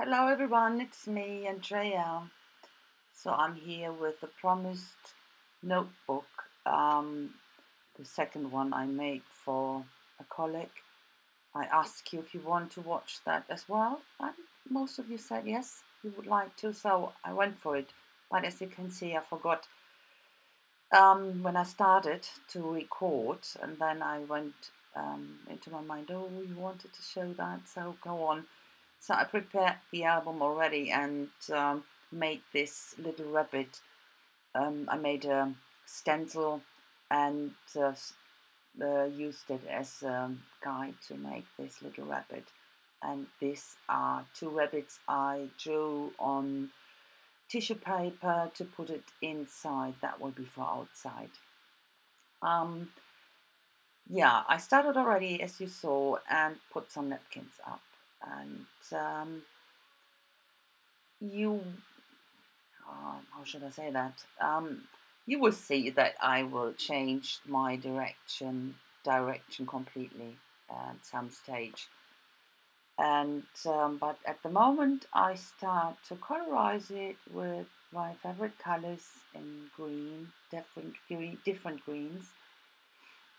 Hello everyone, it's me, Andrea. So I'm here with the promised notebook, the second one I made for a colleague. I asked you if you want to watch that as well, and most of you said yes, you would like to, so I went for it. But as you can see, I forgot when I started to record, and then I went into my mind, oh, you wanted to show that, so go on. So I prepared the album already and made this little rabbit. I made a stencil and used it as a guide to make this little rabbit. And these are two rabbits I drew on tissue paper to put it inside. That will be for outside. Um, yeah, I started already, as you saw, and put some napkins up. And you how should I say that? You will see that I will change my direction completely at some stage. And but at the moment, I start to colorize it with my favorite colors in green, different greens,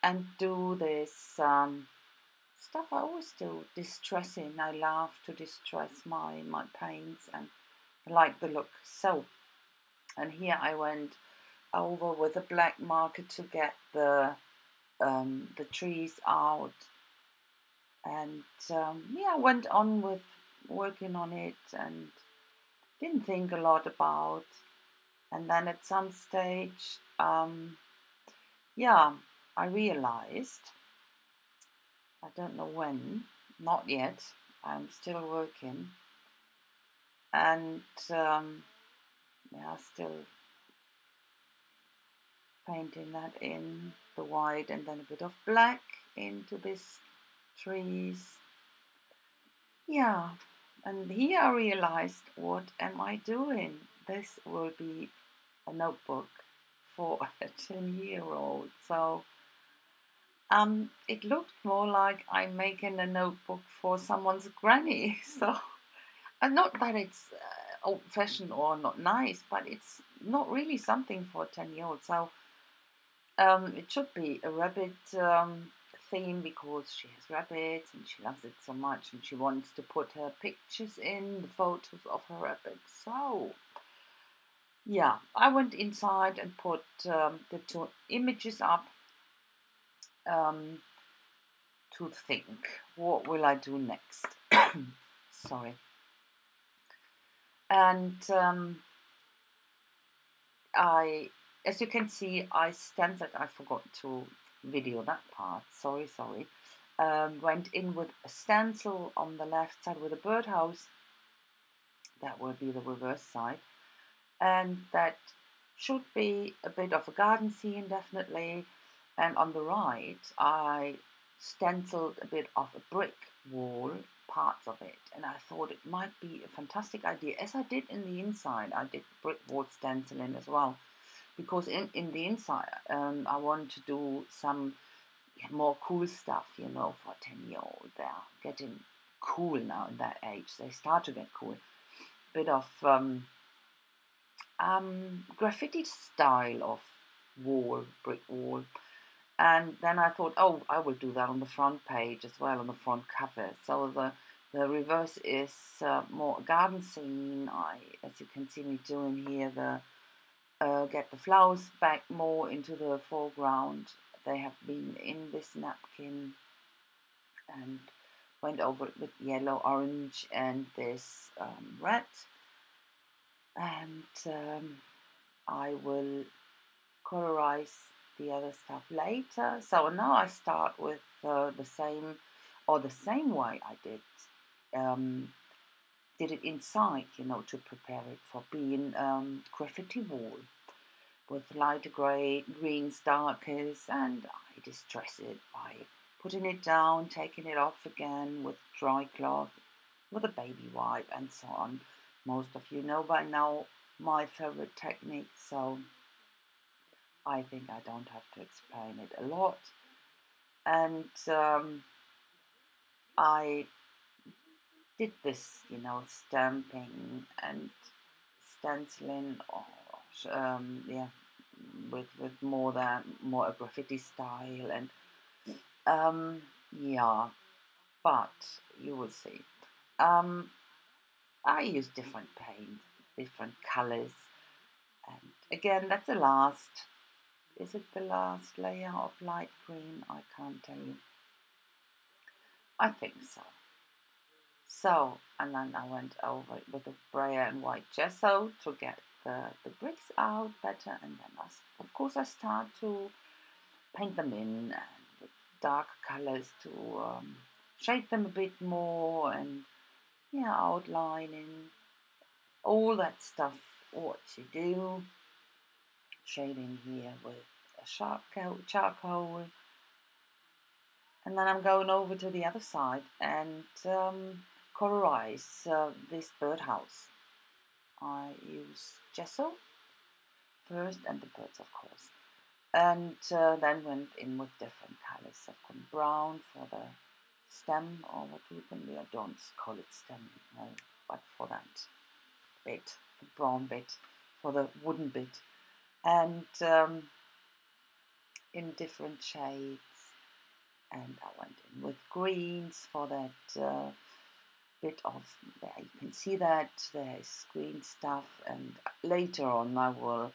and do this stuff I always do, distressing. I love to distress my paints and I like the look. So, and here I went over with a black marker to get the trees out, and yeah, I went on with working on it and didn't think a lot about. And then at some stage, yeah, I realized, I don't know when, not yet. I'm still working, and yeah, still painting that in the white and then a bit of black into these trees. Yeah, and here I realized, what am I doing? This will be a notebook for a 10-year-old. So it looked more like I'm making a notebook for someone's granny. So, and not that it's old-fashioned or not nice, but it's not really something for a 10-year-old. So it should be a rabbit theme because she has rabbits and she loves it so much and she wants to put her pictures in, the photos of her rabbits. So, yeah, I went inside and put the two images up um, to think, what will I do next? Sorry. And as you can see, I stenciled. I forgot to video that part. Sorry. Went in with a stencil on the left side with a birdhouse. That will be the reverse side, and that should be a bit of a garden scene, definitely. And on the right, I stenciled a bit of a brick wall, parts of it, and I thought it might be a fantastic idea, as I did in the inside. I did brick wall stenciling as well, because in the inside, I want to do some more cool stuff, for a 10-year-old. They're getting cool now in that age. They start to get cool. Bit of graffiti style of brick wall. And then I thought, oh, I will do that on the front page as well, on the front cover. So the reverse is more garden scene. As you can see me doing here, get the flowers back more into the foreground. They have been in this napkin and went over it with yellow, orange, and this red. And I will colorize the other stuff later. So now I start with the same way I did it inside, to prepare it for being graffiti wall with lighter greens, darkers, and I distress it by putting it down, taking it off again with dry cloth, with a baby wipe, and so on. Most of you know by now my favorite technique, so I think I don't have to explain it a lot. And I did this, stamping and stenciling, or yeah, with more a graffiti style, and yeah, but you will see. Um, I use different paint, different colors, and again, that's the last. Is it the last layer of light green? I can't tell you. I think so. So, and then I went over it with a brayer and white gesso to get the bricks out better, and then of course I start to paint them in and with dark colors to shade them a bit more, and yeah, outlining, all that stuff what you do. Shading here with a charcoal, and then I'm going over to the other side and colorize this birdhouse. I use gesso first, and the birds, of course, and then went in with different colors. I've gone brown for the stem, or what do you think? I don't call it stem, no, but for that bit, the brown bit, for the wooden bit, and in different shades. And I went in with greens for that bit of, there you can see that there is green stuff, and later on I will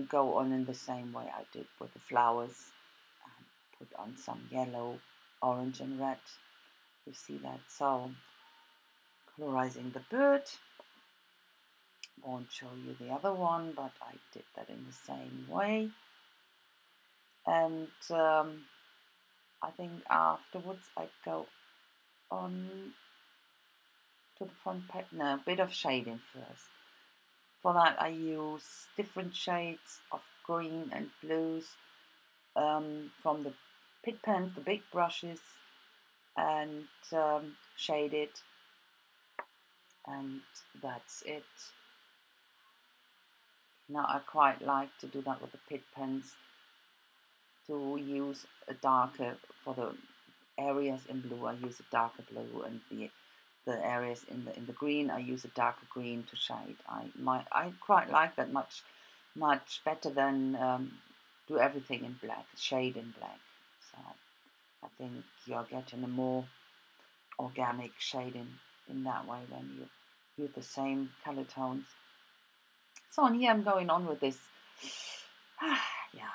go on in the same way I did with the flowers and put on some yellow, orange and red. You see that? So colorizing the bird, won't show you the other one, but I did that in the same way. And I think afterwards I'd go on to the front page. No, a bit of shading first. For that I use different shades of green and blues from the pit pens, the big brushes, and shade it, and that's it. Now I quite like to do that with the pit pens, to use a darker, for the areas in blue I use a darker blue, and the areas in the green I use a darker green to shade. I quite like that much better than do everything in black, shade in black. So I think you're getting a more organic shading in that way when you use the same color tones. So on here I'm going on with this yeah,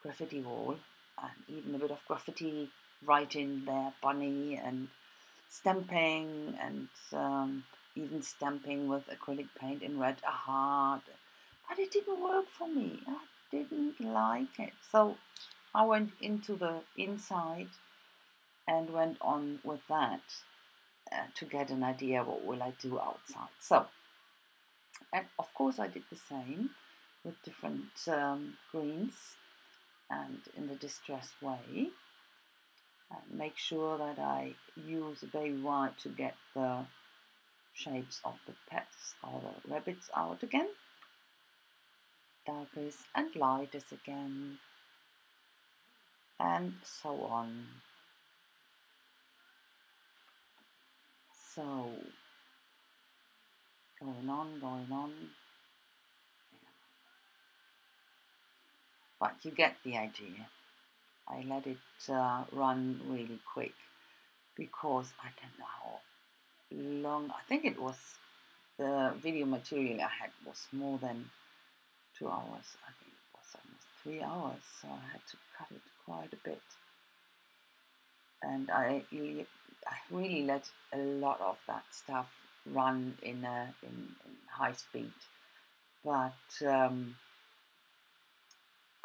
graffiti wall, and even a bit of graffiti writing there, bunny, and stamping, and even stamping with acrylic paint in red a heart, but it didn't work for me. I didn't like it, so I went into the inside and went on with that to get an idea what will I do outside. So, and of course I did the same with different greens and in the distressed way. And make sure that I use a baby white to get the shapes of the pets or the rabbits out again. Darkest and lightest again, and so on. So, going on. But you get the idea. I let it run really quick because I don't know how long. I think it was, the video material I had was more than 2 hours. I think it was almost 3 hours, so I had to cut it quite a bit. And I really let a lot of that stuff run in high speed, but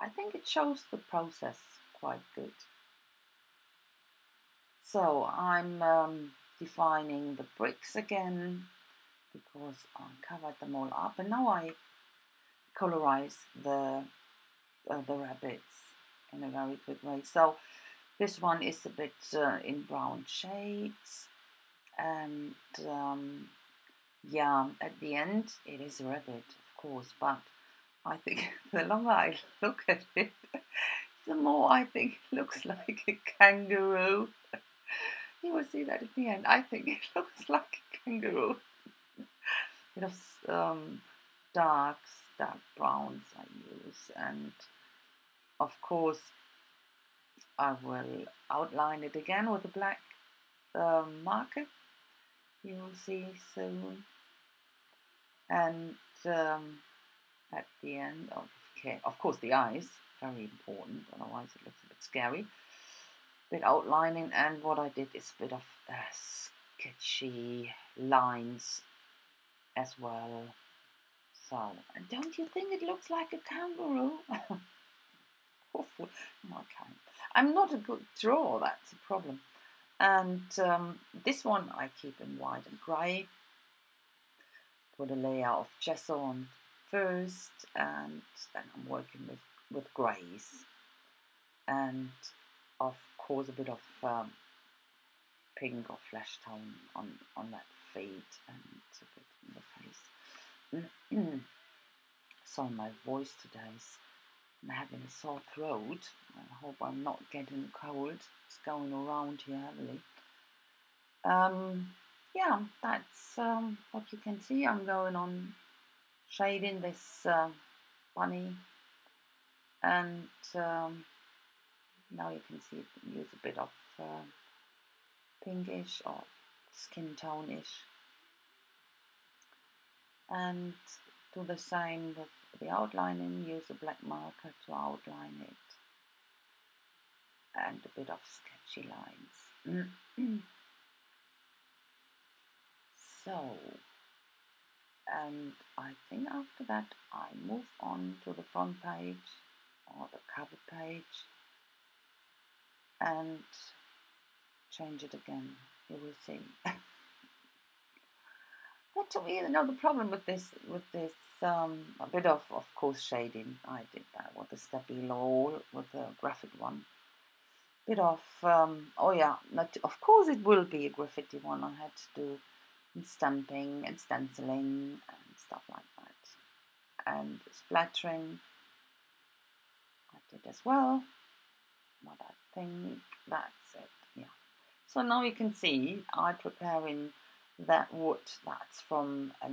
I think it shows the process quite good. So I'm defining the bricks again because I covered them all up, and now I colorize the rabbits in a very quick way. So this one is a bit in brown shades, and yeah, at the end it is a rabbit, of course, but I think the longer I look at it, the more I think it looks like a kangaroo. You will see that at the end. I think it looks like a kangaroo. Bit of dark browns I use, and of course I will outline it again with a black marker. You will see soon, and at the end, of course, the eyes, very important. Otherwise, it looks a bit scary. Bit outlining, and what I did is a bit of sketchy lines as well. So, and don't you think it looks like a kangaroo? Awful. No, I can't. I'm not a good drawer, that's a problem. And this one I keep in white and grey. Put a layer of gesso on first, and then I'm working with greys. And of course a bit of pink or flesh tone on that feet and a bit in the face. Sorry, my voice today is, I'm having a sore throat. I hope I'm not getting cold. It's going around here heavily. Yeah, that's what you can see. I'm going on shading this bunny, and now you can see use a bit of pinkish or skin tone-ish, and do the same with the outlining. Use a black marker to outline it, and a bit of sketchy lines. So, and I think after that I move on to the front page or the cover page and change it again. You will see. What do we know? The problem with this a bit of course shading. I did that with the Stabilo, with the graphic one. Bit of oh yeah, of course it will be a graffiti one. I had to do stamping and stenciling and stuff like that, and splattering I did as well. What I think that's it. Yeah. So now you can see I'm preparing that wood. That's from a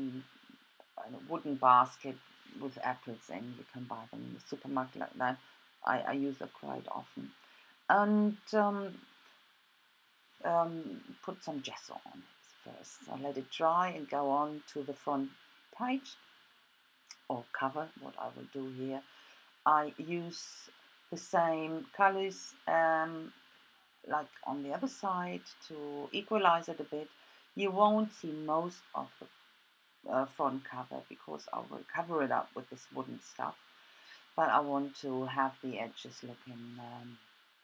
wooden basket with apples in. You can buy them in the supermarket like that. I use that quite often, and put some gesso on it first. I let it dry and go on to the front page or cover. What I will do here, I use the same colors like on the other side to equalize it a bit. You won't see most of the front cover because I will cover it up with this wooden stuff, but I want to have the edges looking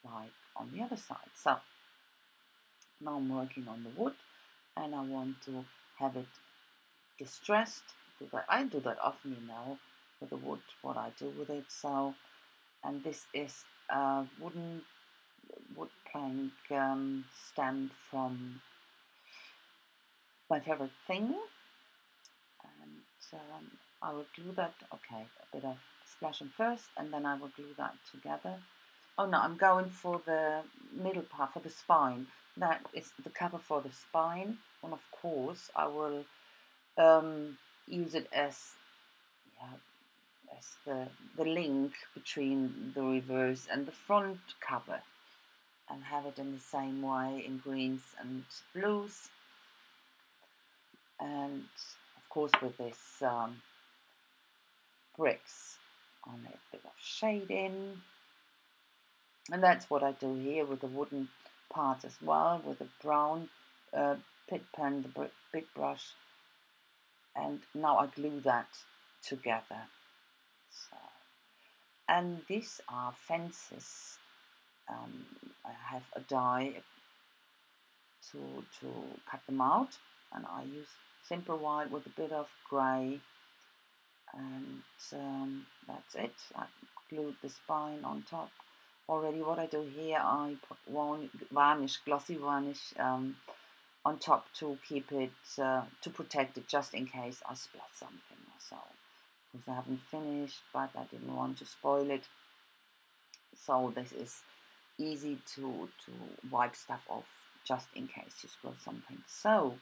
like on the other side. So now I'm working on the wood, and I want to have it distressed. I do that often, you know, with the wood, what I do with it. So, and this is a wood plank stamp from My Favorite Thing, and I will glue that. Okay, a bit of splashing first, and then I will glue that together. Oh no, I'm going for the middle part, for the spine. That is the cover for the spine, and of course I will use it as the link between the reverse and the front cover, and have it in the same way in greens and blues, and of course with this bricks on it, a bit of shading. And that's what I do here with the wooden part as well, with the brown pit pen, the big brush, and now I glue that together. So, and these are fences. I have a die to cut them out, and I use simple white with a bit of grey, and that's it. I glued the spine on top. Already what I do here, I put varnish, glossy varnish on top to keep it, to protect it just in case I spill something or so. Because I haven't finished, but I didn't want to spoil it. So this is easy to wipe stuff off just in case you spill something. So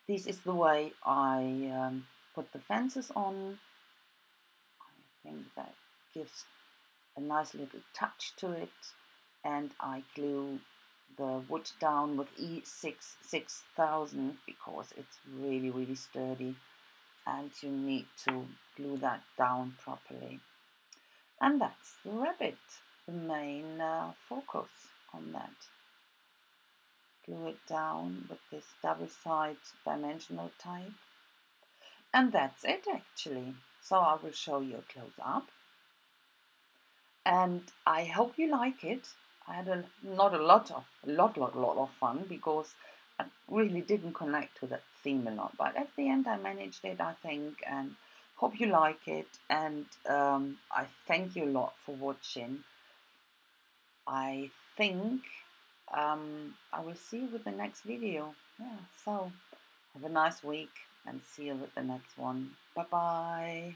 this is the way I put the fences on. I think that gives a nice little touch to it, and I glue the wood down with E6 6000 because it's really sturdy, and you need to glue that down properly. And that's the rabbit, the main focus on that. Glue it down with this double-side dimensional type. And that's it actually. So I will show you a close-up. And I hope you like it. I had a lot of fun because I really didn't connect to that theme a lot. But at the end I managed it, I think, and hope you like it. And I thank you a lot for watching. I think I will see you with the next video. Yeah, so have a nice week and see you with the next one. Bye bye.